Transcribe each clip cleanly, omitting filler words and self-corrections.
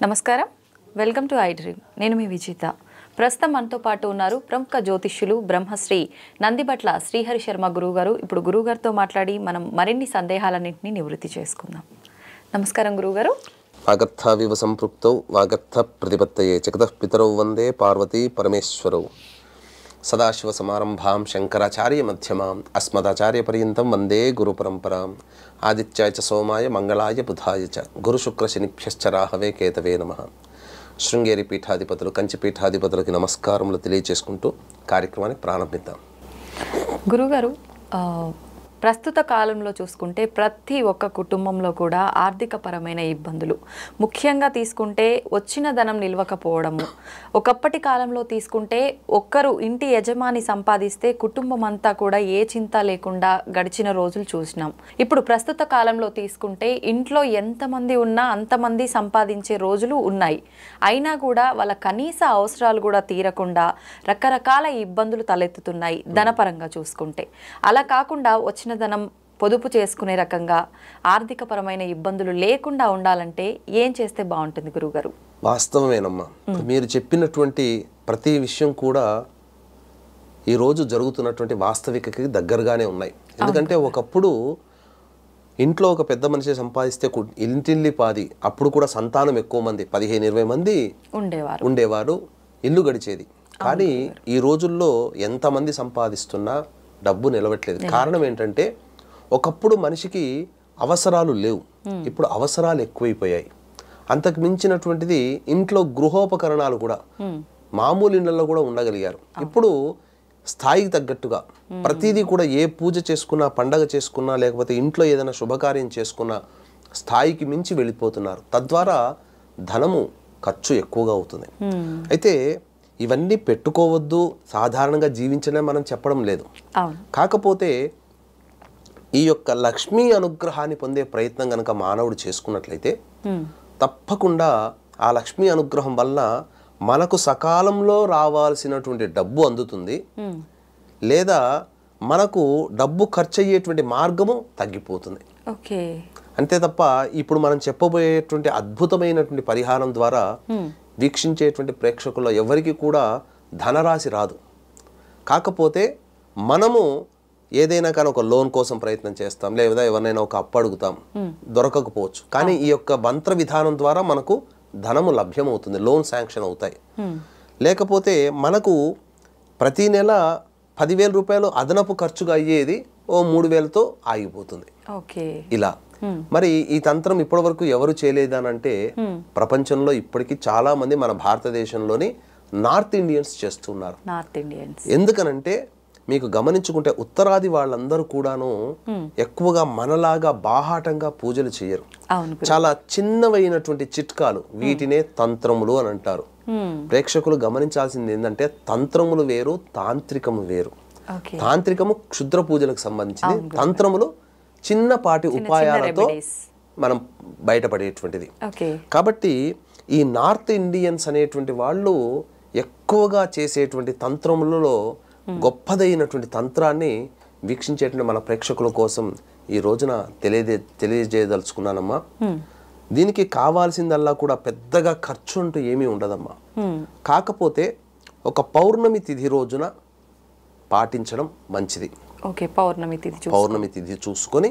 నమస్కారం, welcome to I dream. నేను మీ విజిత. ప్రస్తుతం మనతో పాటు ఉన్నారు ప్రముఖ జ్యోతిష్యులు బ్రహ్మశ్రీ నందిబట్ల శ్రీహరి శర్మ గురువు గారు. ఇప్పుడు గురువు గారితో మాట్లాడి మనం మరిన్ని సందేహాలన్నింటినీ నివృత్తి చేసుకుందాం. నమస్కారం గురువుగారు. వాగర్థావివ సంపృక్తౌ వాగర్థ ప్రతిపత్తయే జగతః పితరౌ వందే పార్వతీ పరమేశ్వరౌ. సదాశివ సమారంభాం శంకరాచార్య మధ్యమాం అస్మదాచార్య పర్యంతం వందే గురు పరంపరాం. ఆదిత్యాయ చ సోమాయ మంగళాయ బుధాయ చ గురు శుక్ర శనిభ్యశ్చ రాహవే కేతవే నమః. శృంగేరి పీఠాధిపతులు, కంచి పీఠాధిపతులకి నమస్కారములు తెలియజేసుకుంటూ కార్యక్రమాన్ని ప్రారంభిద్దాం. గురుగారు, ప్రస్తుత కాలంలో చూసుకుంటే ప్రతి ఒక్క కుటుంబంలో కూడా ఆర్థికపరమైన ఇబ్బందులు, ముఖ్యంగా తీసుకుంటే వచ్చిన ధనం నిలవకపోవడము. ఒకప్పటి కాలంలో తీసుకుంటే ఒక్కరు ఇంటి యజమాని సంపాదిస్తే కుటుంబం అంతా కూడా ఏ చింత లేకుండా గడిచిన రోజులు చూసినాం. ఇప్పుడు ప్రస్తుత కాలంలో తీసుకుంటే ఇంట్లో ఎంతమంది ఉన్నా అంతమంది సంపాదించే రోజులు ఉన్నాయి. అయినా కూడా వాళ్ళ కనీస అవసరాలు కూడా తీరకుండా రకరకాల ఇబ్బందులు తలెత్తుతున్నాయి ధనపరంగా చూసుకుంటే. అలా కాకుండా వచ్చిన ధనం పొదుపు చేసుకునే రకంగా ఆర్థికపరమైన ఇబ్బందులు లేకుండా ఉండాలంటే ఏం చేస్తే బాగుంటుంది గురువుగారు? వాస్తవమేనమ్మా, మీరు చెప్పినటువంటి ప్రతి విషయం కూడా ఈరోజు జరుగుతున్నటువంటి వాస్తవికకి దగ్గరగానే ఉన్నాయి. ఎందుకంటే ఒకప్పుడు ఇంట్లో ఒక పెద్ద మనిషి సంపాదిస్తే ఇంటిల్లి పాది, అప్పుడు కూడా సంతానం ఎక్కువ మంది, 15-20 మంది ఉండేవారు, ఇల్లు గడిచేది. కానీ ఈ రోజుల్లో ఎంతమంది సంపాదిస్తున్నా డబ్బు నిలవట్లేదు. కారణం ఏంటంటే ఒకప్పుడు మనిషికి అవసరాలు లేవు, ఇప్పుడు అవసరాలు ఎక్కువైపోయాయి. అంతకు మించినటువంటిది ఇంట్లో గృహోపకరణాలు కూడా మామూలు ఇళ్లలో కూడా ఉండగలిగారు. ఇప్పుడు స్థాయికి తగ్గట్టుగా ప్రతిదీ కూడా ఏ పూజ చేసుకున్నా, పండగ చేసుకున్నా, లేకపోతే ఇంట్లో ఏదైనా శుభకార్యం చేసుకున్నా స్థాయికి మించి వెళ్ళిపోతున్నారు. తద్వారా ధనము ఖర్చు ఎక్కువగా అవుతుంది. అయితే ఇవన్నీ పెట్టుకోవద్దు, సాధారణంగా జీవించనే మనం చెప్పడం లేదు. కాకపోతే ఈ యొక్క లక్ష్మీ అనుగ్రహాన్ని పొందే ప్రయత్నం కనుక మానవుడు చేసుకున్నట్లయితే తప్పకుండా ఆ లక్ష్మీ అనుగ్రహం వల్ల మనకు సకాలంలో రావాల్సినటువంటి డబ్బు అందుతుంది, లేదా మనకు డబ్బు ఖర్చు అయ్యేటువంటి మార్గము తగ్గిపోతుంది. అంతే తప్ప ఇప్పుడు మనం చెప్పబోయేటువంటి అద్భుతమైనటువంటి పరిహారం ద్వారా వీక్షించేటువంటి ప్రేక్షకుల్లో ఎవరికి కూడా ధనరాశి రాదు. కాకపోతే మనము ఏదైనా కానీ ఒక లోన్ కోసం ప్రయత్నం చేస్తాం, లేదా ఎవరినైనా ఒక అప్పు అడుగుతాం, దొరకకపోవచ్చు. కానీ ఈ యొక్క మంత్ర విధానం ద్వారా మనకు ధనము లభ్యమవుతుంది, లోన్ శాంక్షన్ అవుతాయి. లేకపోతే మనకు ప్రతి నెల 10,000 రూపాయలు అదనపు ఖర్చుగా అయ్యేది 3,000తో ఆగిపోతుంది. ఇలా మరి ఈ తంత్రం ఇప్పటి వరకు ఎవరు చేయలేదనంటే ప్రపంచంలో ఇప్పటికీ చాలా మంది మన భారతదేశంలోని నార్త్ ఇండియన్స్ చేస్తున్నారు. ఎందుకనంటే మీకు గమనించుకుంటే ఉత్తరాది వాళ్ళందరూ కూడాను ఎక్కువగా మనలాగా బాహాటంగా పూజలు చేయరు. చాలా చిన్నవైనటువంటి చిట్కాలు, వీటినే తంత్రములు అని అంటారు. ప్రేక్షకులు గమనించాల్సింది ఏంటంటే తంత్రములు వేరు, తాంత్రికము వేరు. తాంత్రికము క్షుద్ర పూజలకు సంబంధించింది, తంత్రములు చిన్నపాటి ఉపాయాలతో మనం బయటపడేటువంటిది. కాబట్టి ఈ నార్త్ ఇండియన్స్ అనేటువంటి వాళ్ళు ఎక్కువగా చేసేటువంటి తంత్రములలో గొప్పదైనటువంటి తంత్రాన్ని వీక్షించేటువంటి మన ప్రేక్షకుల కోసం ఈ రోజున తెలియజేయదలుచుకున్నానమ్మా. దీనికి కావాల్సిందల్లా కూడా పెద్దగా ఖర్చు అంటూ ఏమీ ఉండదమ్మా. కాకపోతే ఒక పౌర్ణమి తిథి రోజున పాటించడం మంచిది. పౌర్ణమి తిథి చూసుకొని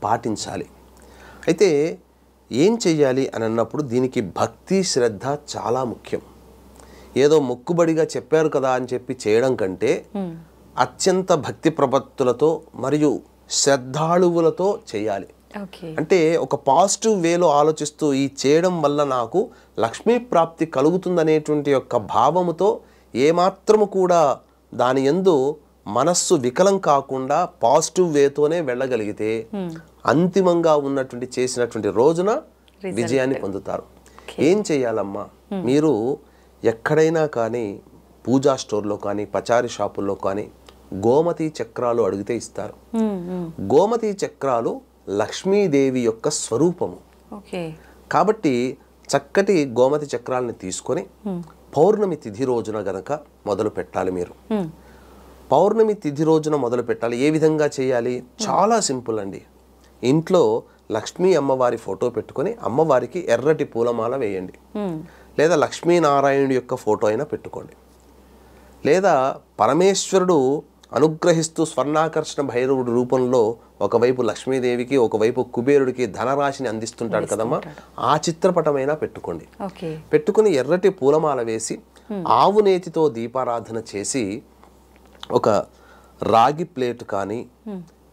పాటించాలి. అయితే ఏం చెయ్యాలి అని అన్నప్పుడు దీనికి భక్తి, శ్రద్ధ చాలా ముఖ్యం. ఏదో మొక్కుబడిగా చెప్పారు కదా అని చెప్పి చేయడం కంటే అత్యంత భక్తి ప్రపత్తులతో మరియు శ్రద్ధాళువులతో చేయాలి. అంటే ఒక పాజిటివ్ వేలో ఆలోచిస్తూ ఈ చేయడం వల్ల నాకు లక్ష్మీ ప్రాప్తి కలుగుతుందనేటువంటి యొక్క భావముతో ఏమాత్రము కూడా దాని యందు మనస్సు వికలం కాకుండా పాజిటివ్ వేతోనే వెళ్ళగలిగితే అంతిమంగా ఉన్నటువంటి చేసినటువంటి రోజున విజయాన్ని పొందుతారు. ఏం చేయాలమ్మా, మీరు ఎక్కడైనా కానీ పూజా స్టోర్లో కానీ పచారీ షాపుల్లో కానీ గోమతి చక్రాలు అడిగితే ఇస్తారు. గోమతి చక్రాలు లక్ష్మీదేవి యొక్క స్వరూపము. కాబట్టి చక్కటి గోమతి చక్రాలని తీసుకొని పౌర్ణమి తిథి రోజున గనక మొదలు పెట్టాలి. మీరు పౌర్ణమి తిథి రోజున మొదలు పెట్టాలి. ఏ విధంగా చేయాలి? చాలా సింపుల్ అండి. ఇంట్లో లక్ష్మీ అమ్మవారి ఫోటో పెట్టుకొని అమ్మవారికి ఎర్రటి పూలమాల వేయండి. లేదా లక్ష్మీనారాయణుడి యొక్క ఫోటో అయినా పెట్టుకోండి. లేదా పరమేశ్వరుడు అనుగ్రహిస్తూ స్వర్ణాకర్షణ భైరవుడి రూపంలో ఒకవైపు లక్ష్మీదేవికి ఒకవైపు కుబేరుడికి ధనరాశిని అందిస్తుంటాడు కదమ్మా, ఆ చిత్రపటమైనా పెట్టుకోండి. పెట్టుకుని ఎర్రటి పూలమాల వేసి ఆవు నేతితో దీపారాధన చేసి ఒక రాగి ప్లేట్ కానీ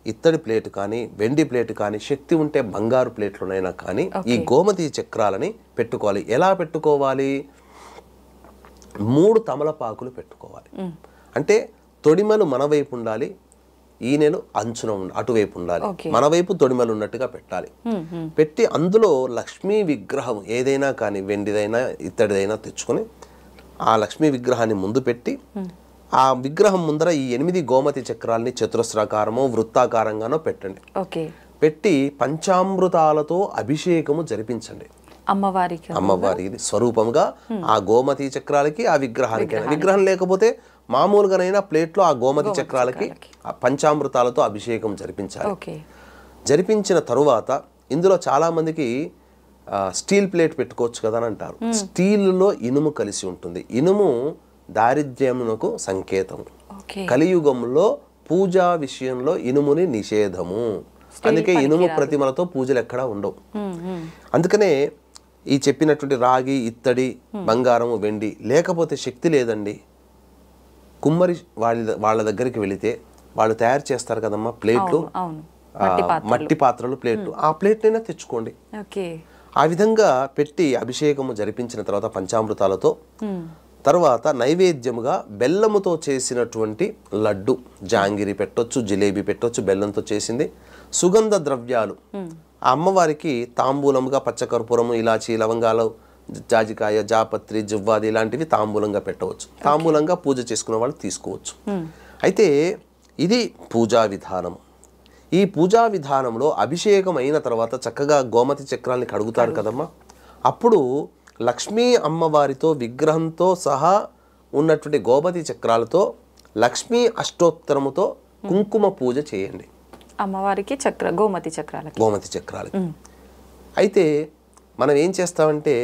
ఇత్తడి ప్లేట్ కానీ వెండి ప్లేట్ కానీ శక్తి ఉంటే బంగారు ప్లేట్లునైనా కానీ ఈ గోమతి చక్రాలని పెట్టుకోవాలి. ఎలా పెట్టుకోవాలి? 3 తమలపాకులు పెట్టుకోవాలి. అంటే తొడిమలు మన వైపు ఉండాలి, ఈనెలు అంచున అటువైపు ఉండాలి. మన వైపు తొడిమలు ఉన్నట్టుగా పెట్టాలి. పెట్టి అందులో లక్ష్మీ విగ్రహం ఏదైనా కానీ వెండిదైనా ఇత్తడిదైనా తెచ్చుకొని ఆ లక్ష్మీ విగ్రహాన్ని ముందు పెట్టి ఆ విగ్రహం ముందర ఈ 8 గోమతి చక్రాలని చతురస్రాకారమో వృత్తాకారంగానో పెట్టండి. పెట్టి పంచామృతాలతో అభిషేకము జరిపించండి. అమ్మవారికి స్వరూపంగా ఆ గోమతి చక్రాలకి ఆ విగ్రహానికి. విగ్రహం లేకపోతే మామూలుగానైనా ప్లేట్లో ఆ గోమతి చక్రాలకి పంచామృతాలతో అభిషేకం జరిపించాలి. జరిపించిన తరువాత ఇందులో చాలా మందికి స్టీల్ ప్లేట్ పెట్టుకోవచ్చు కదా అని అంటారు. స్టీల్లో ఇనుము కలిసి ఉంటుంది. ఇనుము దారిద్ర్యమునకు సంకేతం. కలియుగంలో పూజా విషయంలో ఇనుముని నిషేధము. అందుకే ఇనుము ప్రతిమలతో పూజలు ఎక్కడా ఉండవు. అందుకనే ఈ చెప్పినటువంటి రాగి ఇత్తడి బంగారము వెండి లేకపోతే శక్తి లేదండి, కుమ్మరి వాళ్ళ దగ్గరికి వెళితే వాళ్ళు తయారు చేస్తారు కదమ్మా ప్లేట్లు, మట్టి పాత్రలు ప్లేట్లు, ఆ ప్లేట్నైనా తెచ్చుకోండి. ఆ విధంగా పెట్టి అభిషేకము జరిపించిన తర్వాత పంచామృతాలతో తర్వాత నైవేద్యముగా బెల్లముతో చేసినటువంటి లడ్డు, జాంగిరి పెట్టొచ్చు, జిలేబీ పెట్టొచ్చు, బెల్లంతో చేసింది. సుగంధ ద్రవ్యాలు ఆ అమ్మవారికి తాంబూలముగా పచ్చకర్పూరము, ఇలాచి, లవంగాలు, జాజికాయ, జాపత్రి, జువ్వాది ఇలాంటివి తాంబూలంగా పెట్టవచ్చు. తాంబూలంగా పూజ చేసుకునే వాళ్ళు తీసుకోవచ్చు. అయితే ఇది పూజా విధానం. ఈ పూజా విధానంలో అభిషేకం అయిన తర్వాత చక్కగా గోమతి చక్రాల్ని కడుగుతారు కదమ్మా. అప్పుడు లక్ష్మీ అమ్మవారితో విగ్రహంతో సహా ఉన్నటువంటి గోమతి చక్రాలతో లక్ష్మీ అష్టోత్తరముతో కుంకుమ పూజ చేయండి అమ్మవారికి. గోమతి చక్రాలకి. అయితే మనం ఏం చేస్తామంటే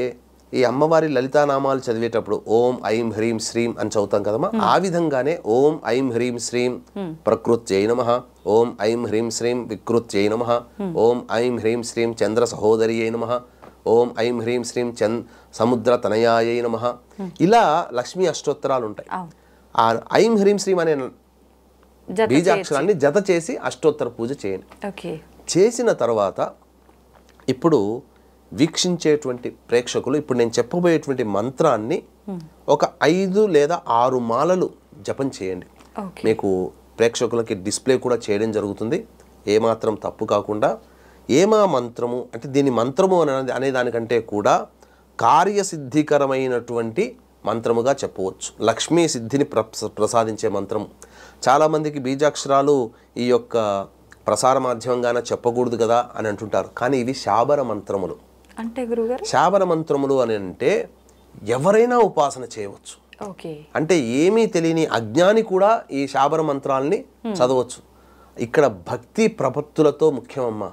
ఈ అమ్మవారి లలితానామాలు చదివేటప్పుడు ఓం ఐం హ్రీం శ్రీం అని చదువుతాం కదమ్మా. ఆ విధంగానే ఓం ఐం హ్రీం శ్రీం ప్రకృత్యై నమః, ఓం ఐం హ్రీం శ్రీం వికృత్యై నమః, ఓం ఐం హ్రీం శ్రీం చంద్ర సహోదర్యై నమః, ఓం ఐం హ్రీం శ్రీం సముద్ర తనయాయై నమః, ఇలా లక్ష్మీ అష్టోత్తరాలు ఉంటాయి. ఆ ఐం హ్రీం శ్రీం అనే బీజాక్షరాన్ని జత చేసి అష్టోత్తర పూజ చేయండి. చేసిన తర్వాత ఇప్పుడు వీక్షించేటువంటి ప్రేక్షకులు ఇప్పుడు నేను చెప్పబోయేటువంటి మంత్రాన్ని ఒక 5 లేదా 6 మాలలు జపం చేయండి. మీకు ప్రేక్షకులకి డిస్ప్లే కూడా చేయడం జరుగుతుంది, ఏమాత్రం తప్పు కాకుండా. ఏమా మంత్రము అంటే దీని మంత్రము అనే దానికంటే కూడా కార్యసిద్ధికరమైనటువంటి మంత్రముగా చెప్పవచ్చు. లక్ష్మీ సిద్ధిని ప్రసాదించే మంత్రము. చాలామందికి బీజాక్షరాలు ఈ యొక్క ప్రసార మాధ్యమంగానే చెప్పకూడదు కదా అని అంటుంటారు, కానీ ఇవి శాబర మంత్రములు. అంటే గురుగారు శాబర మంత్రములు అని అంటే ఎవరైనా ఉపాసన చేయవచ్చు. అంటే ఏమీ తెలియని అజ్ఞాని కూడా ఈ శాబర మంత్రాలని చదవచ్చు. ఇక్కడ భక్తి ప్రపత్తులతో ముఖ్యమమ్మా.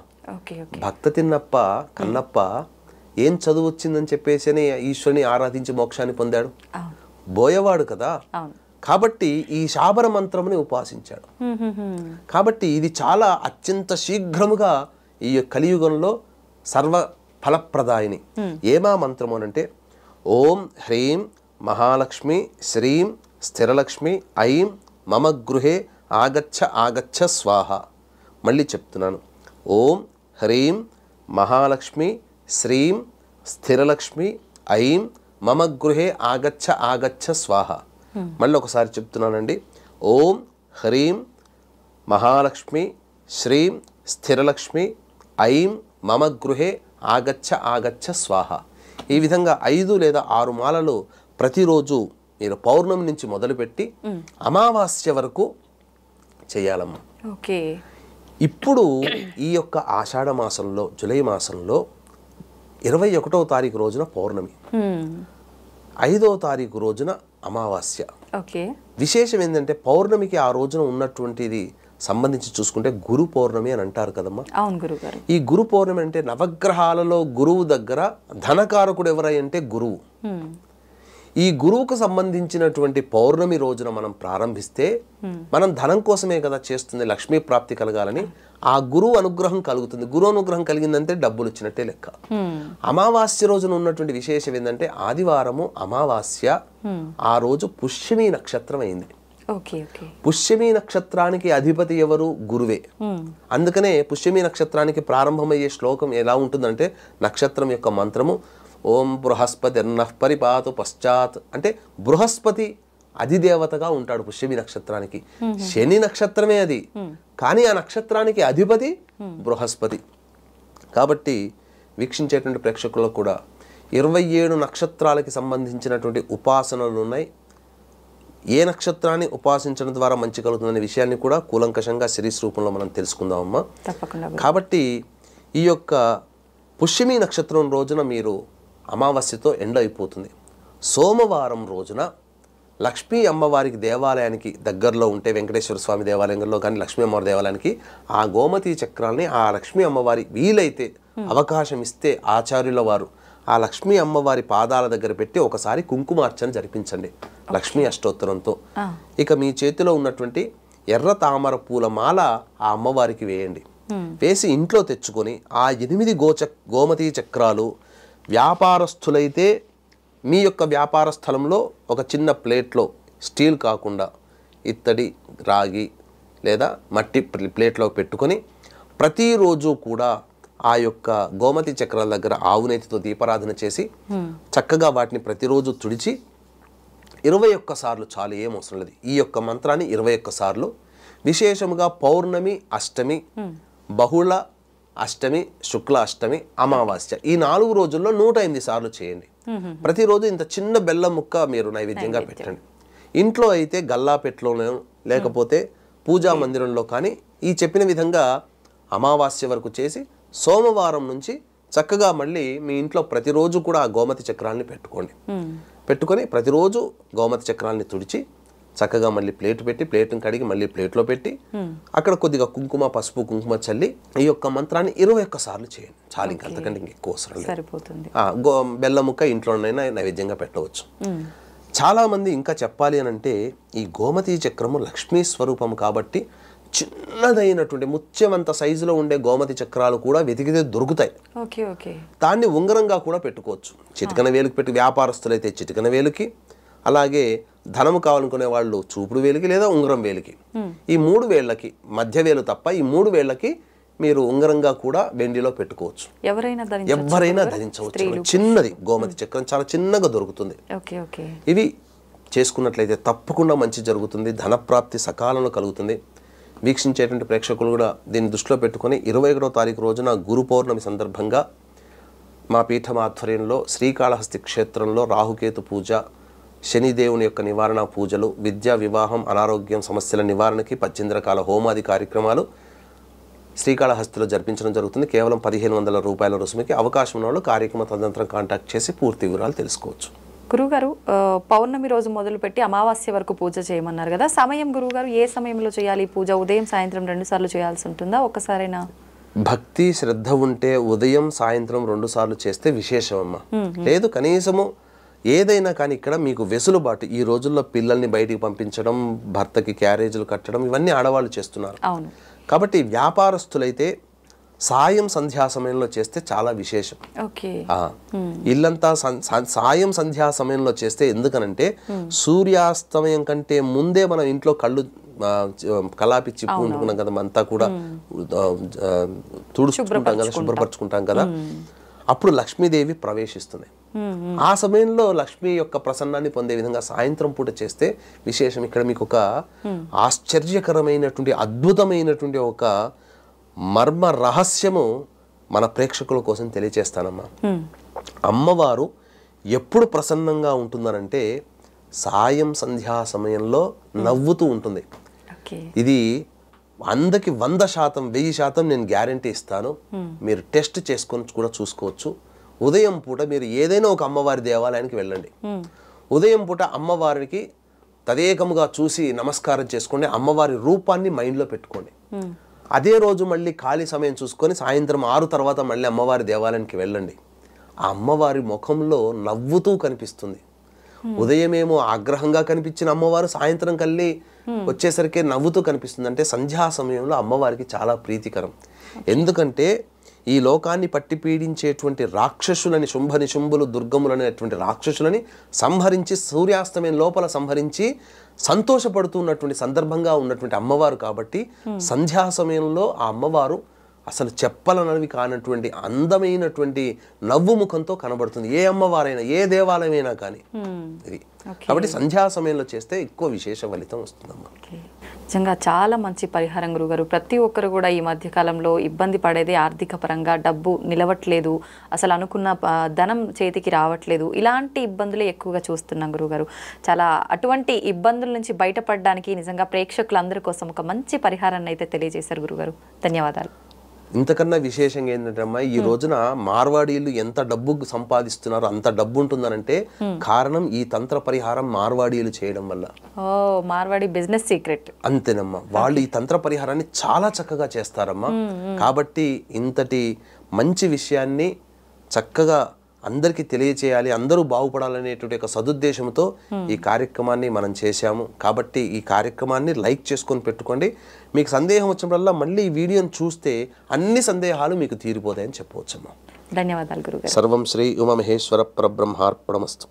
భక్త తిన్నప్ప కన్నప్ప ఏం చదువు వచ్చిందని చెప్పేసి ఈశ్వరుని ఆరాధించి మోక్షాన్ని పొందాడు, బోయవాడు కదా. కాబట్టి ఈ శాబర మంత్రముని ఉపాసించాడు. కాబట్టి ఇది చాలా అత్యంత శీఘ్రముగా ఈ కలియుగంలో సర్వ ఫలప్రదాయిని. ఏమా మంత్రము అంటే ఓం హ్రీం మహాలక్ష్మి శ్రీం స్థిరలక్ష్మి ఐం మమ గృహే ఆగచ్చ ఆగచ్చ స్వాహ. మళ్ళీ చెప్తున్నాను, ఓం హ్రీం మహాలక్ష్మి శ్రీం స్థిరలక్ష్మి ఐం మమ గృహే ఆగచ్చ ఆగచ్చ స్వాహ. మళ్ళీ ఒకసారి చెప్తున్నానండి, ఓం హ్రీం మహాలక్ష్మి శ్రీం స్థిరలక్ష్మి ఐం మమ గృహే ఆగచ్చ ఆగచ్చ స్వాహ. ఈ విధంగా 5 లేదా 6 మాలలు ప్రతిరోజు మీరు పౌర్ణమి నుంచి మొదలుపెట్టి అమావాస్య వరకు చేయాలమ్మా. ఇప్పుడు ఈ యొక్క ఆషాఢ మాసంలో జూలై మాసంలో 21వ తారీఖు రోజున పౌర్ణమి, 5వ తారీఖు రోజున అమావాస్య. విశేషం ఏంటంటే పౌర్ణమికి ఆ రోజున ఉన్నటువంటిది సంబంధించి చూసుకుంటే గురు పౌర్ణమి అని అంటారు కదమ్మా. అవును గురుగారు. ఈ గురు పౌర్ణమి అంటే నవగ్రహాలలో గురువు దగ్గర ధనకారకుడు ఎవరై అంటే గురువు. ఈ గురువుకు సంబంధించినటువంటి పౌర్ణమి రోజున మనం ప్రారంభిస్తే మనం ధనం కోసమే కదా చేస్తుంది, లక్ష్మీ ప్రాప్తి కలగాలని. ఆ గురువు అనుగ్రహం కలుగుతుంది. గురువు అనుగ్రహం కలిగిందంటే డబ్బులు వచ్చినట్టే లెక్క. అమావాస్య రోజున ఉన్నటువంటి విశేషం ఏంటంటే ఆదివారము అమావాస్య, ఆ రోజు పుష్యమి నక్షత్రం అయింది. పుష్యమి నక్షత్రానికి అధిపతి ఎవరు? గురువే. అందుకనే పుష్యమి నక్షత్రానికి ప్రారంభమయ్యే శ్లోకం ఎలా ఉంటుందంటే నక్షత్రం యొక్క మంత్రము ఓం బృహస్పతి పరిపాతు పశ్చాత్ అంటే బృహస్పతి అధిదేవతగా ఉంటాడు పుష్యమి నక్షత్రానికి. శని నక్షత్రమే అది, కానీ ఆ నక్షత్రానికి అధిపతి బృహస్పతి. కాబట్టి వీక్షించేటువంటి ప్రేక్షకులకు కూడా 27 నక్షత్రాలకి సంబంధించినటువంటి ఉపాసనలు ఉన్నాయి. ఏ నక్షత్రాన్ని ఉపాసించడం ద్వారా మంచి కలుగుతుందనే విషయాన్ని కూడా కూలంకషంగా సిరీస్ రూపంలో మనం తెలుసుకుందామమ్మా. కాబట్టి ఈ యొక్క పుష్యమి నక్షత్రం రోజున మీరు అమావాస్యతో ఎండ్ అయిపోతుంది. సోమవారం రోజున లక్ష్మీ అమ్మవారికి దేవాలయానికి దగ్గరలో ఉంటే వెంకటేశ్వర స్వామి దేవాలయంలో కానీ లక్ష్మీ అమ్మవారి దేవాలయానికి ఆ గోమతీ చక్రాల్ని ఆ లక్ష్మీ అమ్మవారి వీలైతే అవకాశం ఇస్తే ఆచార్యుల వారు ఆ లక్ష్మీ అమ్మవారి పాదాల దగ్గర పెట్టి ఒకసారి కుంకుమార్చన జరిపించండి లక్ష్మీ అష్టోత్తరంతో. ఇక మీ చేతిలో ఉన్నటువంటి ఎర్ర తామర పూల మాల ఆ అమ్మవారికి వేయండి. వేసి ఇంట్లో తెచ్చుకొని ఆ 8 గోమతీ చక్రాలు వ్యాపారస్తులైతే మీ యొక్క వ్యాపార స్థలంలో ఒక చిన్న ప్లేట్లో స్టీల్ కాకుండా ఇత్తడి, రాగి లేదా మట్టి ప్లేట్లో పెట్టుకొని ప్రతిరోజు కూడా ఆ యొక్క గోమతి చక్రాల దగ్గర ఆవునేతితో దీపారాధన చేసి చక్కగా వాటిని ప్రతిరోజు తుడిచి 21 సార్లు చాలు, ఏం అవసరం లేదు. ఈ యొక్క మంత్రాన్ని 21 సార్లు విశేషముగా పౌర్ణమి, అష్టమి, బహుళ అష్టమి, శుక్ల అష్టమి, అమావాస్య ఈ 4 రోజుల్లో 108 సార్లు చేయండి. ప్రతిరోజు ఇంత చిన్న బెల్లం ముక్క మీరు నైవేద్యంగా పెట్టండి. ఇంట్లో అయితే గల్లాపెట్టులోనో లేకపోతే పూజా మందిరంలో కానీ ఈ చెప్పిన విధంగా అమావాస్య వరకు చేసి సోమవారం నుంచి చక్కగా మళ్ళీ మీ ఇంట్లో ప్రతిరోజు కూడా ఆ గోమతి చక్రాన్ని పెట్టుకొని ప్రతిరోజు గోమతి చక్రాన్ని తుడిచి చక్కగా మళ్ళీ ప్లేట్ పెట్టి ప్లేట్ని కడిగి మళ్ళీ ప్లేట్లో పెట్టి అక్కడ కొద్దిగా కుంకుమ, పసుపు, కుంకుమ చల్లి ఈ యొక్క మంత్రాన్ని 21 సార్లు చేయండి. చాలు, ఇంకంతకంటే ఇంకెక్కువ అవసరం లేదు. బెల్లం ముక్క ఇంట్లోనైనా నైవేద్యంగా పెట్టవచ్చు. చాలా మంది ఇంకా చెప్పాలి అని అంటే ఈ గోమతీ చక్రము లక్ష్మీ స్వరూపం కాబట్టి చిన్నదైనటువంటి ముత్యమంత సైజులో ఉండే గోమతి చక్రాలు కూడా వెతికితే దొరుకుతాయి. దాన్ని ఉంగరంగా కూడా పెట్టుకోవచ్చు. చిటికన వేలుకి పెట్టి వ్యాపారస్తులైతే చిటికన వేలుకి, అలాగే ధనము కావాలనుకునే వాళ్ళు చూపుడు వేలికి లేదా ఉంగరం వేలికి, ఈ 3 వేళ్ళకి మధ్య వేలు తప్ప ఈ 3 వేళ్ళకి మీరు ఉంగరంగా కూడా వెండిలో పెట్టుకోవచ్చు. ఎవరైనా ధరించవచ్చు. చిన్నది గోమతి చక్రం చాలా చిన్నగా దొరుకుతుంది. ఇవి చేసుకున్నట్లయితే తప్పకుండా మంచి జరుగుతుంది, ధనప్రాప్తి సకాలంలో కలుగుతుంది. వీక్షించేటువంటి ప్రేక్షకులు కూడా దీన్ని దృష్టిలో పెట్టుకొని 21వ తారీఖు రోజున గురు పౌర్ణమి సందర్భంగా మా పీఠం ఆధ్వర్యంలో శ్రీకాళహస్తి క్షేత్రంలో రాహుకేతు పూజ, శనిదేవుని యొక్క నివారణ పూజలు, విద్య, వివాహం, అనారోగ్యం సమస్యల నివారణకి 18 రకాల హోమాది కార్యక్రమాలు శ్రీకాళహస్తిలో జరిపించడం జరుగుతుంది. కేవలం 1500 రూపాయల రుసుముకి. అవకాశం ఉన్న వాళ్ళు కార్యక్రమ తదనంతరం కాంటాక్ట్ చేసి పూర్తి వివరాలు తెలుసుకోవచ్చు. గురుగారు, పౌర్ణమి రోజు మొదలుపెట్టి అమావాస్య వరకు పూజ చేయమన్నారు కదా, సమయం గురుగారు ఏ సమయంలో చేయాలి పూజ? ఉదయం, సాయంత్రం 2 సార్లు చేయాల్సి ఉంటుందా, ఒక్కసారైనా? భక్తి శ్రద్ధ ఉంటే ఉదయం, సాయంత్రం 2 సార్లు చేస్తే విశేషమమ్మా. లేదు కనీసము ఏదైనా కానీ ఇక్కడ మీకు వెసులుబాటు. ఈ రోజుల్లో పిల్లల్ని బయటికి పంపించడం, భర్తకి క్యారేజీలు కట్టడం ఇవన్నీ ఆడవాళ్ళు చేస్తున్నారు. కాబట్టి వ్యాపారస్తులైతే సాయం సంధ్యా సమయంలో చేస్తే చాలా విశేషం. ఇల్లంతా సాయం సంధ్యా సమయంలో చేస్తే ఎందుకనంటే సూర్యాస్తమయం కంటే ముందే మనం ఇంట్లో కలాపిచ్చి పూనుకున్నాం కదా, అంతా కూడా తుడుచుకుంటాం కదా, శుభ్రపరచుకుంటాం కదా, అప్పుడు లక్ష్మీదేవి ప్రవేశిస్తుంది. ఆ సమయంలో లక్ష్మి యొక్క ప్రసన్నాన్ని పొందే విధంగా సాయంత్రం పూట చేస్తే విశేషం. ఇక్కడ మీకు ఒక ఆశ్చర్యకరమైనటువంటి అద్భుతమైనటువంటి ఒక మర్మ రహస్యము మన ప్రేక్షకుల కోసం తెలియచేస్తానమ్మా. అమ్మవారు ఎప్పుడు ప్రసన్నంగా ఉంటుందనంటే సాయం సంధ్యా సమయంలో నవ్వుతూ ఉంటుంది. ఇది 100కి 100%, 1000% నేను గ్యారంటీ ఇస్తాను. మీరు టెస్ట్ చేసుకొని కూడా చూసుకోవచ్చు. ఉదయం పూట మీరు ఏదైనా ఒక అమ్మవారి దేవాలయానికి వెళ్ళండి. ఉదయం పూట అమ్మవారికి తదేకముగా చూసి నమస్కారం చేసుకోండి. అమ్మవారి రూపాన్ని మైండ్లో పెట్టుకోండి. అదే రోజు మళ్ళీ ఖాళీ సమయం చూసుకొని సాయంత్రం 6 తర్వాత మళ్ళీ అమ్మవారి దేవాలయానికి వెళ్ళండి. ఆ అమ్మవారి ముఖంలో నవ్వుతూ కనిపిస్తుంది. ఉదయమేమో ఆగ్రహంగా కనిపించిన అమ్మవారు సాయంత్రం కల్లి వచ్చేసరికి నవ్వుతూ కనిపిస్తుంది. అంటే సంధ్యా సమయంలో అమ్మవారికి చాలా ప్రీతికరం. ఎందుకంటే ఈ లోకాన్ని పట్టి పీడించేటువంటి రాక్షసులని, శుంభ నిశుంభులు దుర్గములనేటువంటి రాక్షసులని సంహరించి సూర్యాస్తమయం లోపల సంహరించి సంతోషపడుతున్నటువంటి సందర్భంగా ఉన్నటువంటి అమ్మవారు కాబట్టి సంధ్యా సమయంలో ఆ అమ్మవారు అసలు చెప్పలనవి కానటువంటి అందమైనటువంటి నవ్వు ముఖంతో కనబడుతుంది. ఏ అమ్మవారైనా, ఏ దేవాలయమైనా కానీ ఇది. కాబట్టి సంధ్యా సమయంలో చేస్తే ఎక్కువ విశేష ఫలితం వస్తుందమ్మా. నిజంగా చాలా మంచి పరిహారం గురుగారు. ప్రతి ఒక్కరు కూడా ఈ మధ్య కాలంలో ఇబ్బంది పడేది ఆర్థిక పరంగా, డబ్బు నిలవట్లేదు, అసలు అనుకున్న ధనం చేతికి రావట్లేదు, ఇలాంటి ఇబ్బందులే ఎక్కువగా చూస్తున్నాం గురుగారు. చాలా అటువంటి ఇబ్బందుల నుంచి బయటపడడానికి నిజంగా ప్రేక్షకులందరి కోసం ఒక మంచి పరిహారాన్ని అయితే తెలియజేశారు గురుగారు. ధన్యవాదాలు. ఇంతకన్నా విశేషంగా ఏంటంటే అమ్మా, ఈ రోజున మార్వాడీలు ఎంత డబ్బు సంపాదిస్తున్నారో అంత డబ్బు ఉంటుందనంటే కారణం ఈ తంత్ర పరిహారం మార్వాడీలు చేయడం వల్ల. మార్వాడి బిజినెస్ సీక్రెట్ అంతేనమ్మా. వాళ్ళు ఈ తంత్ర పరిహారాన్ని చాలా చక్కగా చేస్తారమ్మా. కాబట్టి ఇంతటి మంచి విషయాన్ని చక్కగా అందరికీ తెలియచేయాలి, అందరూ బాగుపడాలనేటువంటి ఒక సదుద్దేశంతో ఈ కార్యక్రమాన్ని మనం చేశాము. కాబట్టి ఈ కార్యక్రమాన్ని లైక్ చేసుకొని పెట్టుకోండి. మీకు సందేహం వచ్చినప్పుడల్లా మళ్ళీ ఈ వీడియోని చూస్తే అన్ని సందేహాలు మీకు తీరిపోతాయని చెప్పవచ్చమ్మా. ధన్యవాదాలు గురుగారు. సర్వం శ్రీ ఉమామహేశ్వర పరబ్రహ్మార్పణమస్తు.